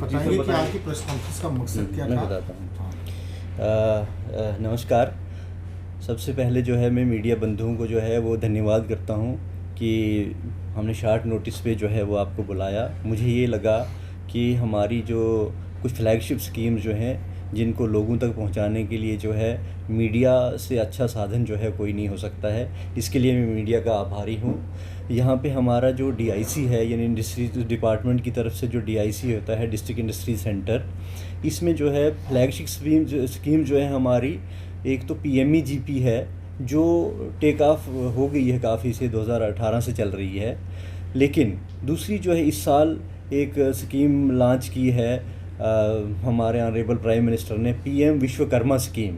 बताइए कि आज की प्रेस कॉन्फ्रेंस का मकसद क्या मैं था। बताता हूँ। नमस्कार। सबसे पहले जो है मैं मीडिया बंधुओं को जो है वो धन्यवाद करता हूँ कि हमने शॉर्ट नोटिस पे जो है वो आपको बुलाया। मुझे ये लगा कि हमारी जो कुछ फ्लैगशिप स्कीम जो हैं जिनको लोगों तक पहुंचाने के लिए जो है मीडिया से अच्छा साधन जो है कोई नहीं हो सकता है। इसके लिए मैं मीडिया का आभारी हूँ। यहाँ पे हमारा जो डीआईसी है यानी इंडस्ट्रीज डिपार्टमेंट की तरफ से जो डीआईसी होता है, डिस्ट्रिक्ट इंडस्ट्री सेंटर, इसमें जो है फ्लैगशिप स्कीम जो है हमारी, एक तो पीएमईजीपी है जो टेक ऑफ हो गई है काफ़ी से 2018 से चल रही है। लेकिन दूसरी जो है इस साल एक स्कीम लॉन्च की है हमारे ऑनरेबल प्राइम मिनिस्टर ने, पीएम विश्वकर्मा स्कीम,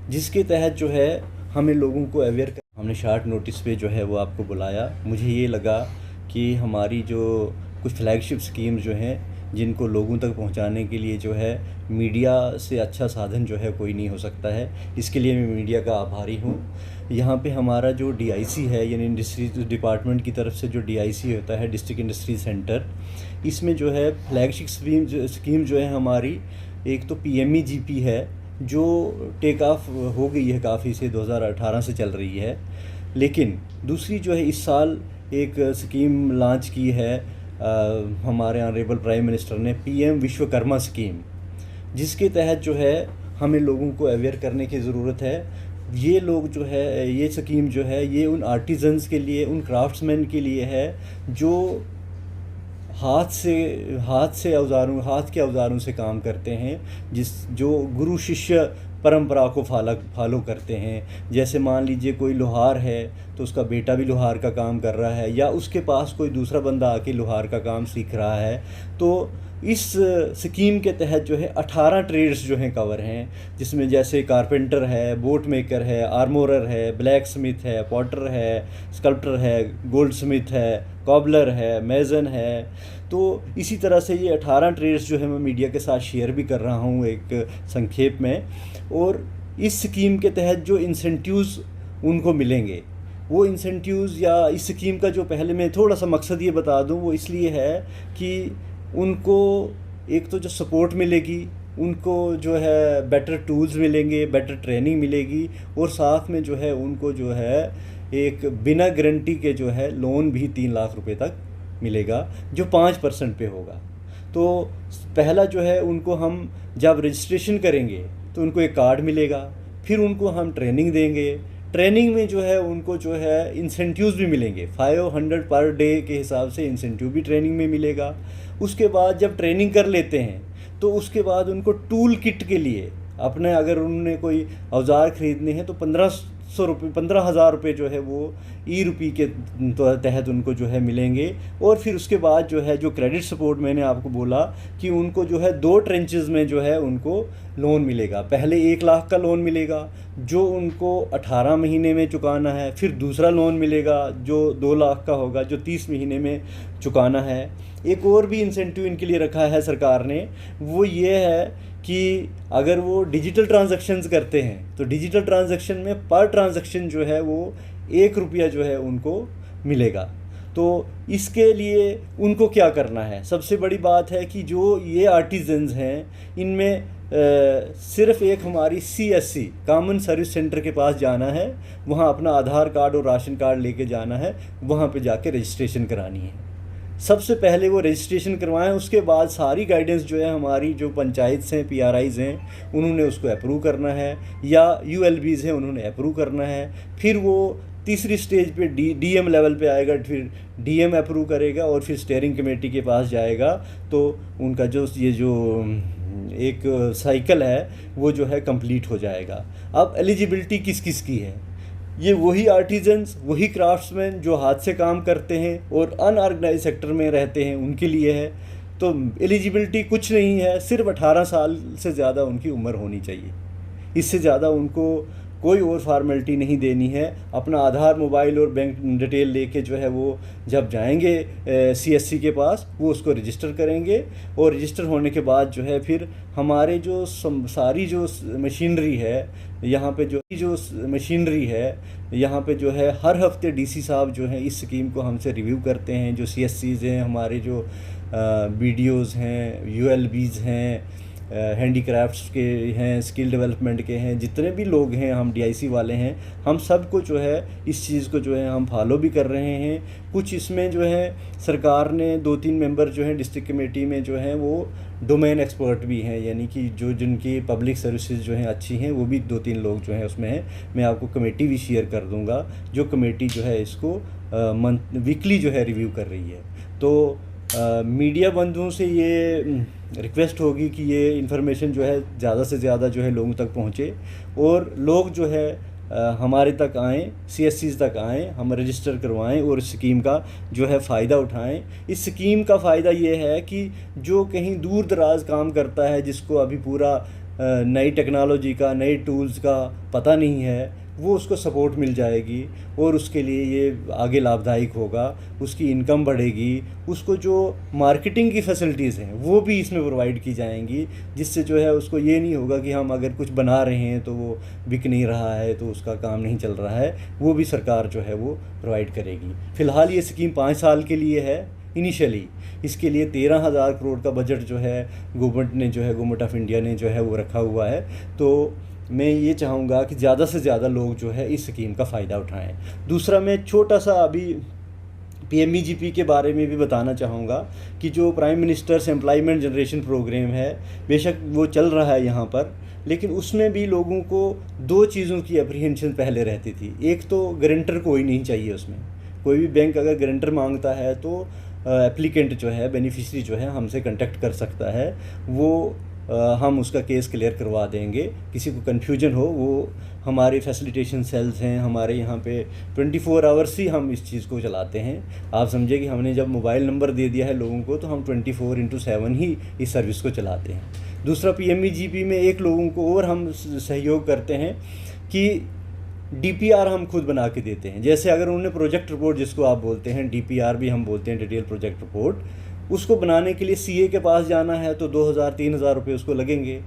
जिसके तहत जो है हमें लोगों को अवेयर कर, हमने शॉर्ट नोटिस पे जो है वो आपको बुलाया। मुझे ये लगा कि हमारी जो कुछ फ्लैगशिप स्कीम जो हैं जिनको लोगों तक पहुंचाने के लिए जो है मीडिया से अच्छा साधन जो है कोई नहीं हो सकता है। इसके लिए मैं मीडिया का आभारी हूँ। यहाँ पे हमारा जो डीआईसी है यानी इंडस्ट्रीज डिपार्टमेंट की तरफ से जो डीआईसी होता है, डिस्ट्रिक्ट इंडस्ट्री सेंटर, इसमें जो है फ्लैगशिप स्कीम जो है हमारी, एक तो पीएमईजीपी है जो टेक ऑफ हो गई है काफ़ी से 2018 से चल रही है। लेकिन दूसरी जो है इस साल एक स्कीम लॉन्च की है हमारे ऑनरेबल प्राइम मिनिस्टर ने, पीएम विश्वकर्मा स्कीम, जिसके तहत जो है हमें लोगों को अवेयर करने की ज़रूरत है। ये लोग जो है, ये स्कीम जो है ये उन आर्टिजन्स के लिए, उन क्राफ्ट्समैन के लिए है जो हाथ के औजारों से काम करते हैं, जो गुरु शिष्य परंपरा को फॉलो करते हैं। जैसे मान लीजिए कोई लोहार है तो उसका बेटा भी लोहार का काम कर रहा है, या उसके पास कोई दूसरा बंदा आके लोहार का काम सीख रहा है। तो इस स्कीम के तहत जो है 18 ट्रेड्स जो हैं कवर हैं, जिसमें जैसे कारपेंटर है, बोट मेकर है, आर्मोरर है, ब्लैक स्मिथ है, पॉटर है, स्कल्प्टर है, गोल्ड स्मिथ है, कॉबलर है, मेज़न है। तो इसी तरह से ये 18 ट्रेड्स जो है मैं मीडिया के साथ शेयर भी कर रहा हूँ एक संक्षेप में। और इस स्कीम के तहत जो इंसेंटिव्स उनको मिलेंगे, वो इंसेंटिव्स या इस स्कीम का जो, पहले मैं थोड़ा सा मकसद ये बता दूँ, वो इसलिए है कि उनको एक तो जो सपोर्ट मिलेगी, उनको जो है बेटर टूल्स मिलेंगे, बेटर ट्रेनिंग मिलेगी, और साथ में जो है उनको जो है एक बिना गारंटी के जो है लोन भी 3 लाख रुपए तक मिलेगा, जो 5% पे होगा। तो पहला जो है उनको हम जब रजिस्ट्रेशन करेंगे तो उनको एक कार्ड मिलेगा, फिर उनको हम ट्रेनिंग देंगे। ट्रेनिंग में जो है उनको जो है इंसेंटिव्स भी मिलेंगे, 500 पर डे के हिसाब से इंसेंटिव भी ट्रेनिंग में मिलेगा। उसके बाद जब ट्रेनिंग कर लेते हैं तो उसके बाद उनको टूल किट के लिए अपने, अगर उन्होंने कोई औजार ख़रीदने हैं तो 15,000 रुपये जो है वो ई-रुपी के तहत उनको जो है मिलेंगे। और फिर उसके बाद जो है जो क्रेडिट सपोर्ट मैंने आपको बोला कि उनको जो है 2 ट्रेंचेस में जो है उनको लोन मिलेगा। पहले 1 लाख का लोन मिलेगा जो उनको 18 महीने में चुकाना है, फिर दूसरा लोन मिलेगा जो 2 लाख का होगा, जो 30 महीने में चुकाना है। एक और भी इंसेंटिव इनके लिए रखा है सरकार ने, वो ये है कि अगर वो डिजिटल ट्रांजैक्शंस करते हैं तो डिजिटल ट्रांजैक्शन में पर ट्रांजैक्शन जो है वो 1 रुपया जो है उनको मिलेगा। तो इसके लिए उनको क्या करना है, सबसे बड़ी बात है कि जो ये आर्टिजन्स हैं इनमें सिर्फ़ एक हमारी CSC कॉमन सर्विस सेंटर के पास जाना है, वहाँ अपना आधार कार्ड और राशन कार्ड लेके जाना है, वहाँ पे जाके रजिस्ट्रेशन करानी है। सबसे पहले वो रजिस्ट्रेशन करवाएं, उसके बाद सारी गाइडेंस जो है हमारी जो पंचायत हैं, PRIs हैं, उन्होंने उसको अप्रूव करना है, या ULBs हैं उन्होंने अप्रूव करना है। फिर वो तीसरी स्टेज पे DM लेवल पे आएगा, फिर DM अप्रूव करेगा और फिर स्टीयरिंग कमेटी के पास जाएगा। तो उनका जो ये जो एक साइकिल है वो जो है कंप्लीट हो जाएगा। अब एलिजिबिलिटी किस किस की है, ये वही आर्टिजन्स, वही क्राफ्ट्समैन जो हाथ से काम करते हैं और अनऑर्गेनाइज सेक्टर में रहते हैं उनके लिए है। तो एलिजिबिलिटी कुछ नहीं है, सिर्फ 18 साल से ज़्यादा उनकी उम्र होनी चाहिए। इससे ज़्यादा उनको कोई और फार्मेलिटी नहीं देनी है। अपना आधार, मोबाइल और बैंक डिटेल लेके जो है वो जब जाएंगे CSC के पास, वो उसको रजिस्टर करेंगे, और रजिस्टर होने के बाद जो है फिर हमारे जो सारी जो मशीनरी है यहाँ पे जो है हर हफ्ते DC साहब जो हैं इस स्कीम को हमसे रिव्यू करते हैं। जो CSCs हैं, हमारे जो BDOs हैं, ULBs हैं, हैंडीक्राफ्ट्स के हैं, स्किल डेवलपमेंट के हैं, जितने भी लोग हैं, हम DIC वाले हैं, हम सब को जो है इस चीज़ को जो है हम फॉलो भी कर रहे हैं। कुछ इसमें जो है सरकार ने 2-3 मेंबर जो हैं डिस्ट्रिक्ट कमेटी में जो हैं वो डोमेन एक्सपर्ट भी हैं, यानी कि जो जिनकी पब्लिक सर्विसेज जो हैं अच्छी हैं, वो भी 2-3 लोग जो हैं उसमें हैं। मैं आपको कमेटी भी शेयर कर दूंगा, जो कमेटी जो है इसको वीकली जो है रिव्यू कर रही है। तो मीडिया बंधुओं से ये रिक्वेस्ट होगी कि ये इन्फॉर्मेशन जो है ज़्यादा से ज़्यादा जो है लोगों तक पहुँचे, और लोग जो है हमारे तक आएँ, CSCs तक आएँ, हम रजिस्टर करवाएं और इस स्कीम का जो है फ़ायदा उठाएं। इस स्कीम का फ़ायदा ये है कि जो कहीं दूर दराज काम करता है, जिसको अभी पूरा नई टेक्नोलॉजी का, नए टूल्स का पता नहीं है, वो उसको सपोर्ट मिल जाएगी और उसके लिए ये आगे लाभदायक होगा, उसकी इनकम बढ़ेगी, उसको जो मार्केटिंग की फैसिलिटीज़ हैं वो भी इसमें प्रोवाइड की जाएंगी, जिससे जो है उसको ये नहीं होगा कि हम अगर कुछ बना रहे हैं तो वो बिक नहीं रहा है तो उसका काम नहीं चल रहा है, वो भी सरकार जो है वो प्रोवाइड करेगी। फ़िलहाल ये स्कीम 5 साल के लिए है इनिशियली। इसके लिए 13,000 करोड़ का बजट जो है गवर्नमेंट ऑफ इंडिया ने जो है वो रखा हुआ है। तो मैं ये चाहूँगा कि ज़्यादा से ज़्यादा लोग जो है इस स्कीम का फ़ायदा उठाएं। दूसरा, मैं छोटा सा अभी PMEGP के बारे में भी बताना चाहूँगा कि जो prime ministers employment generation programme है, बेशक वो चल रहा है यहाँ पर, लेकिन उसमें भी लोगों को 2 चीज़ों की अप्रीहेंशन पहले रहती थी। एक तो गारंटर कोई नहीं चाहिए उसमें, कोई भी बैंक अगर गारंटर मांगता है तो एप्लीकेंट जो है, बेनिफिशरी जो है हमसे कांटेक्ट कर सकता है, वो हम उसका केस क्लियर करवा देंगे। किसी को कन्फ्यूजन हो, वो हमारे फैसिलिटेशन सेल्स हैं, हमारे यहाँ पे 24 आवर्स ही हम इस चीज़ को चलाते हैं। आप समझे कि हमने जब मोबाइल नंबर दे दिया है लोगों को, तो हम 24/7 ही इस सर्विस को चलाते हैं। दूसरा, PMEGP में एक लोगों को और हम सहयोग करते हैं कि DPR हम खुद बना के देते हैं। जैसे अगर उन्होंने प्रोजेक्ट रिपोर्ट, जिसको आप बोलते हैं DPR भी हम बोलते हैं, डिटेल प्रोजेक्ट रिपोर्ट, उसको बनाने के लिए CA के पास जाना है तो 2,000-3,000 रुपये उसको लगेंगे।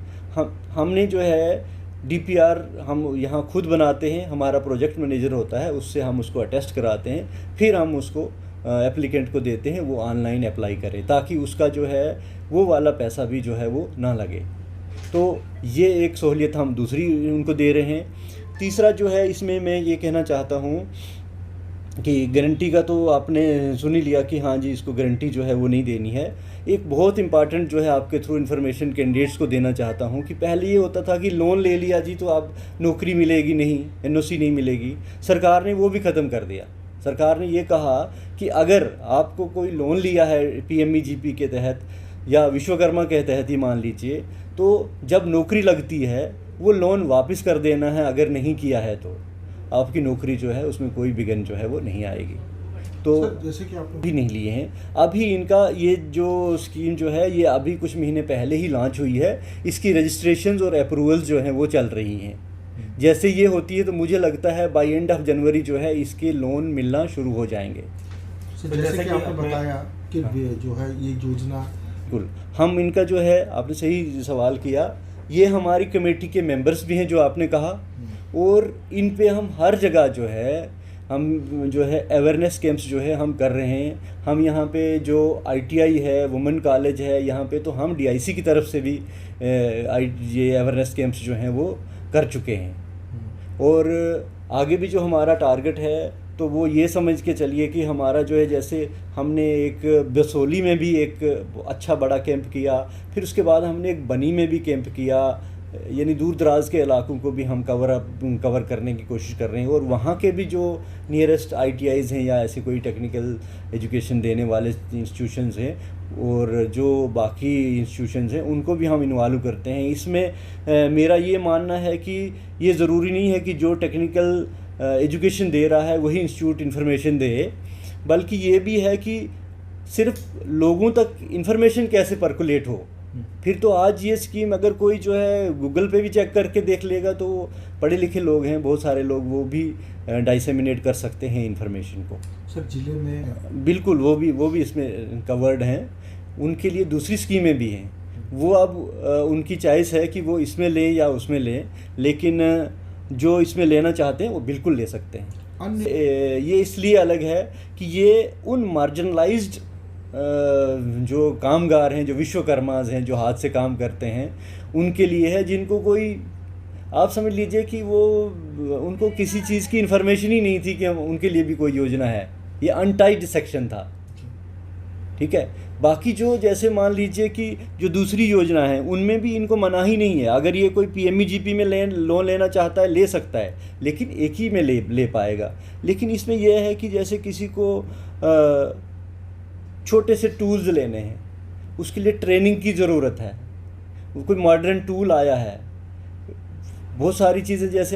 हमने जो है DPR हम यहाँ खुद बनाते हैं, हमारा प्रोजेक्ट मैनेजर होता है, उससे हम उसको अटेस्ट कराते हैं, फिर हम उसको एप्लीकेंट को देते हैं, वो ऑनलाइन अप्लाई करे, ताकि उसका जो है वो वाला पैसा भी जो है वो ना लगे। तो ये एक सहूलियत हम दूसरी उनको दे रहे हैं। तीसरा जो है, इसमें मैं ये कहना चाहता हूँ कि गारंटी का तो आपने सुन ही लिया कि हाँ जी, इसको गारंटी जो है वो नहीं देनी है। एक बहुत इंपॉर्टेंट जो है आपके थ्रू इन्फॉर्मेशन कैंडिडेट्स को देना चाहता हूँ कि पहले ये होता था कि लोन ले लिया जी तो आप नौकरी मिलेगी नहीं, NOC नहीं मिलेगी। सरकार ने वो भी ख़त्म कर दिया। सरकार ने ये कहा कि अगर आपको कोई लोन लिया है PMEGP के तहत या विश्वकर्मा के तहत ही मान लीजिए, तो जब नौकरी लगती है वो लोन वापस कर देना है। अगर नहीं किया है तो आपकी नौकरी जो है उसमें कोई विघ्न जो है वो नहीं आएगी। तो जैसे कि आपने भी नहीं लिए हैं अभी, इनका ये जो स्कीम जो है ये अभी कुछ महीने पहले ही लॉन्च हुई है। इसकी रजिस्ट्रेशंस और अप्रूवल्स जो हैं वो चल रही हैं। जैसे ये होती है तो मुझे लगता है बाय एंड ऑफ जनवरी जो है इसके लोन मिलना शुरू हो जाएंगे। जैसे कि आपने बताया कि जो है ये योजना, बिल्कुल हम इनका जो है, आपने सही सवाल किया, ये हमारी कमेटी के मेंबर्स भी हैं जो आपने कहा, और इन पे हम हर जगह जो है हम जो है अवेयरनेस कैंप्स जो है हम कर रहे हैं। हम यहाँ पे जो ITI है, वुमेन कॉलेज है, यहाँ पे तो हम DIC की तरफ से भी ये अवेयरनेस कैंप्स जो हैं वो कर चुके हैं। और आगे भी जो हमारा टारगेट है तो वो ये समझ के चलिए कि हमारा जो है, जैसे हमने एक बसोली में भी एक अच्छा बड़ा कैंप किया, फिर उसके बाद हमने एक बनी में भी कैंप किया, यानी दूर दराज के इलाकों को भी हम कवर करने की कोशिश कर रहे हैं। और वहाँ के भी जो नियरेस्ट ITIs हैं या ऐसे कोई टेक्निकल एजुकेशन देने वाले इंस्टीट्यूशंस हैं और जो बाकी इंस्टीट्यूशंस हैं उनको भी हम इन्वॉल्व करते हैं इसमें। मेरा ये मानना है कि ये ज़रूरी नहीं है कि जो टेक्निकल एजुकेशन दे रहा है वही इंस्टीट्यूट इन्फॉर्मेशन दे, बल्कि ये भी है कि सिर्फ लोगों तक इन्फॉर्मेशन कैसे परकुलेट हो। फिर तो आज ये स्कीम अगर कोई जो है गूगल पे भी चेक करके देख लेगा तो पढ़े लिखे लोग हैं बहुत सारे लोग, वो भी डिसेमिनेट कर सकते हैं इन्फॉर्मेशन को। सर जिले में बिल्कुल वो भी इसमें कवर्ड हैं। उनके लिए दूसरी स्कीमें भी हैं, वो अब उनकी चॉइस है कि वो इसमें लें या उसमें लें, लेकिन जो इसमें लेना चाहते हैं वो बिल्कुल ले सकते हैं। ये इसलिए अलग है कि ये उन मार्जिनलाइज्ड जो कामगार हैं, जो विश्वकर्माज हैं, जो हाथ से काम करते हैं, उनके लिए है, जिनको कोई, आप समझ लीजिए कि वो, उनको किसी चीज़ की इन्फॉर्मेशन ही नहीं थी कि उनके लिए भी कोई योजना है। ये अनटाइड सेक्शन था, ठीक है। बाकी जो जैसे मान लीजिए कि जो दूसरी योजना है उनमें भी इनको मनाही नहीं है। अगर ये कोई PMEGP में लोन लेना चाहता है ले सकता है, लेकिन एक ही में ले पाएगा। लेकिन इसमें यह है कि जैसे किसी को छोटे से टूल्स लेने हैं, उसके लिए ट्रेनिंग की ज़रूरत है, कोई मॉडर्न टूल आया है, बहुत सारी चीज़ें जैसे